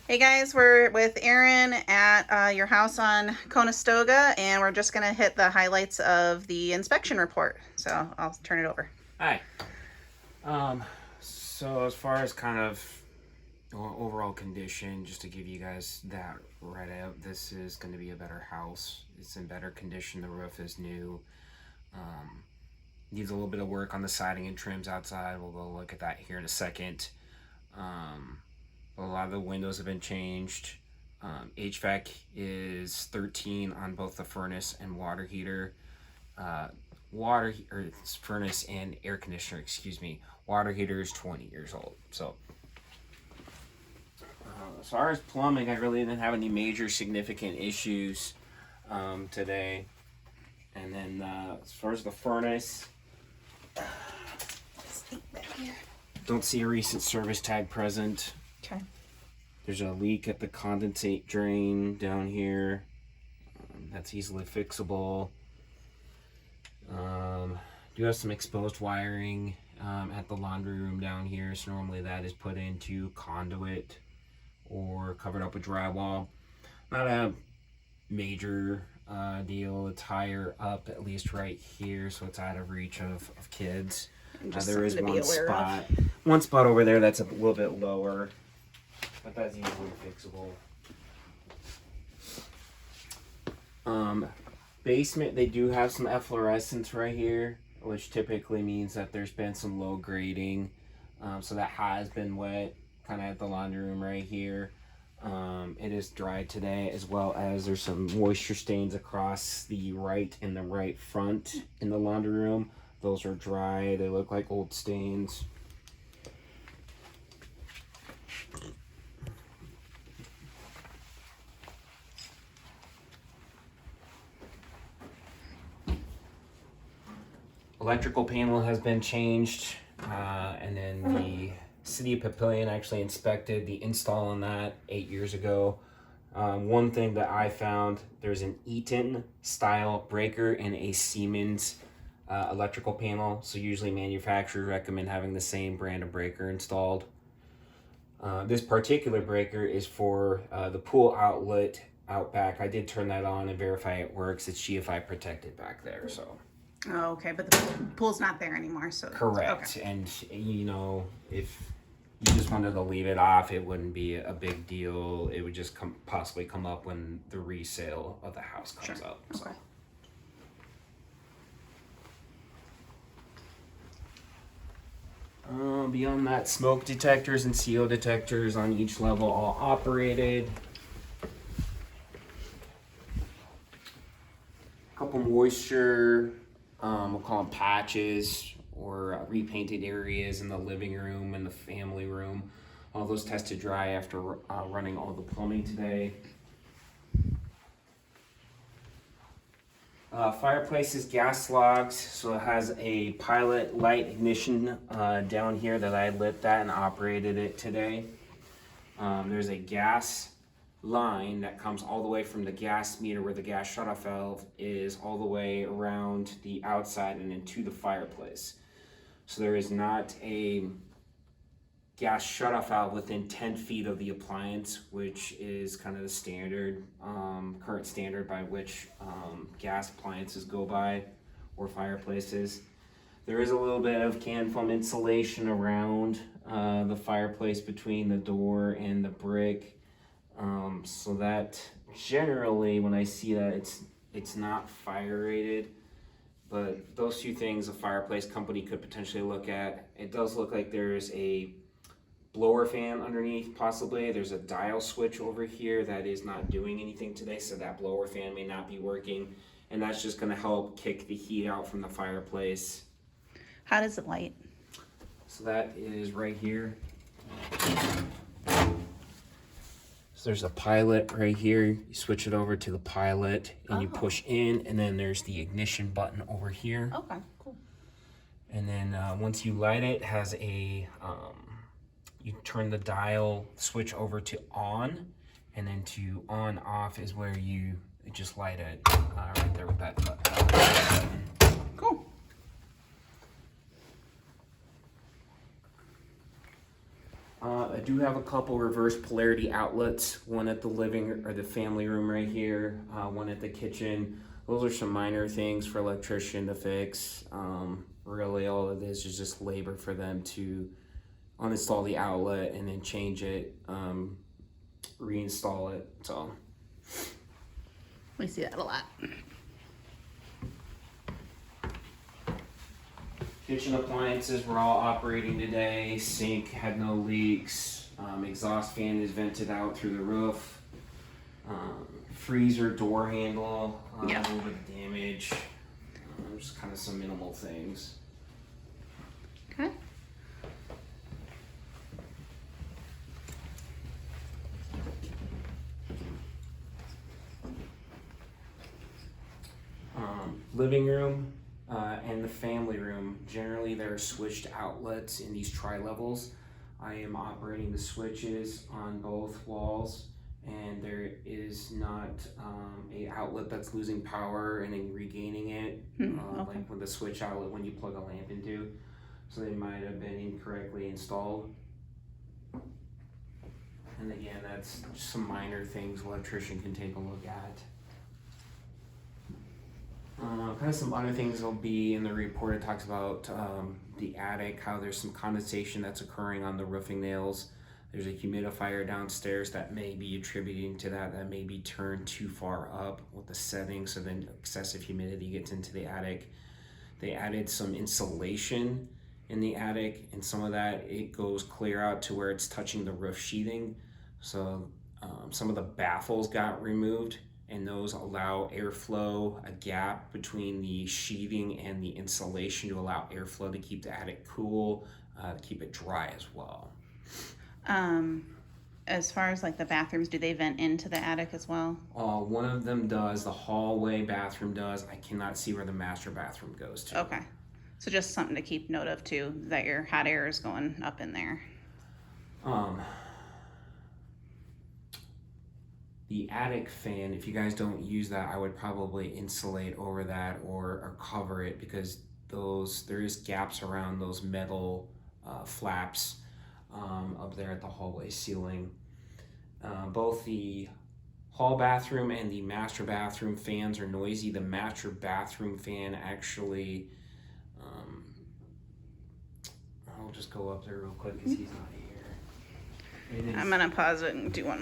Hey guys, we're with Aaron at your house on Conestoga, and we're just going to hit the highlights of the inspection report. So I'll turn it over. Hi. So as far as kind of overall condition, just to give you guys that right out, this is going to be a better house. It's in better condition. The roof is new. Um, Needs a little bit of work on the siding and trims outside. We'll go look at that here in a second. Um, a lot of the windows have been changed. HVAC is 13 on both the furnace and water heater. Furnace and air conditioner, excuse me. Water heater is 20 years old. So as far as plumbing, I really didn't have any major significant issues today. And then as far as the furnace, don't see a recent service tag present. Okay. There's a leak at the condensate drain down here. That's easily fixable. Do have some exposed wiring at the laundry room down here. So normally that is put into conduit or covered up with drywall. Not a major deal. It's higher up, at least right here, so it's out of reach of kids. There is one spot over there that's a little bit lower, but that's easily fixable. Basement, they do have some efflorescence right here, which typically means that there's been some low grading. So that has been wet, kind of at the laundry room right here. It is dry today, as well as there's some moisture stains across the right and the right front in the laundry room. Those are dry. They look like old stains. Electrical panel has been changed, and then the City of Papillion actually inspected the install on that 8 years ago. One thing that I found, there's an Eaton style breaker and a Siemens electrical panel. So usually manufacturers recommend having the same brand of breaker installed. This particular breaker is for the pool outlet out back. I did turn that on and verify it works. It's GFI protected back there, so. Oh, okay, but the pool's not there anymore, so. Correct. Okay. And if you just wanted to leave it off, it wouldn't be a big deal. It would just possibly come up when the resale of the house comes up. So. Okay. Beyond that, smoke detectors and CO detectors on each level all operated. A couple moisture, we'll call them patches, or repainted areas in the living room and the family room. All those tested dry after running all the plumbing today. Fireplace is gas logs, so it has a pilot light ignition down here that I lit that and operated it today. There's a gas line that comes all the way from the gas meter where the gas shutoff valve is all the way around the outside and into the fireplace. So there is not a gas shutoff valve within 10 feet of the appliance, which is kind of the standard, current standard by which gas appliances go by, or fireplaces. There is a little bit of can foam insulation around the fireplace between the door and the brick. So that generally, when I see that, it's not fire rated, but those two things a fireplace company could potentially look at. It does look like there's a blower fan underneath, possibly. There's a dial switch over here that is not doing anything today, so that blower fan may not be working, and that's just going to help kick the heat out from the fireplace. How does it light? So that is right here. So there's a pilot right here. You switch it over to the pilot and you push in, and then there's the ignition button over here. Okay, cool. And then once you light it, it has a you turn the dial switch over to on, and then to on off is where you just light it right there with that button. Cool. I do have a couple reverse polarity outlets, one at the living or the family room right here, one at the kitchen. Those are some minor things for electrician to fix. Really all of this is just labor for them to uninstall the outlet and then change it, reinstall it. So We see that a lot. kitchen appliances were all operating today. Sink had no leaks. Exhaust fan is vented out through the roof. Freezer door handle, Yeah. a little bit of damage. Just kind of some minimal things. Okay. Living room and the family room, generally there are switched outlets in these tri-levels. I am operating the switches on both walls, and there is not a outlet that's losing power and then regaining it, Okay. like with the switch outlet when you plug a lamp into. So they might have been incorrectly installed. And again, that's just some minor things an electrician can take a look at. Kind of some other things will be in the report. It talks about the attic, how there's some condensation that's occurring on the roofing nails. There's a humidifier downstairs that may be attributing to that. That may be turned too far up with the setting, so then excessive humidity gets into the attic. They added some insulation in the attic, and some of that, it goes clear out to where it's touching the roof sheathing. So some of the baffles got removed, and those allow airflow, a gap between the sheathing and the insulation to allow airflow to keep the attic cool, to keep it dry as well. As far as like the bathrooms, do they vent into the attic as well? One of them does, the hallway bathroom does. I cannot see where the master bathroom goes to. Okay. So just something to keep note of too, that your hot air is going up in there. The attic fan, if you guys don't use that, I would probably insulate over that or cover it, because there is gaps around those metal flaps up there at the hallway ceiling. Both the hall bathroom and the master bathroom fans are noisy. The master bathroom fan actually, I'll just go up there real quick because he's not here. I'm gonna pause it and do one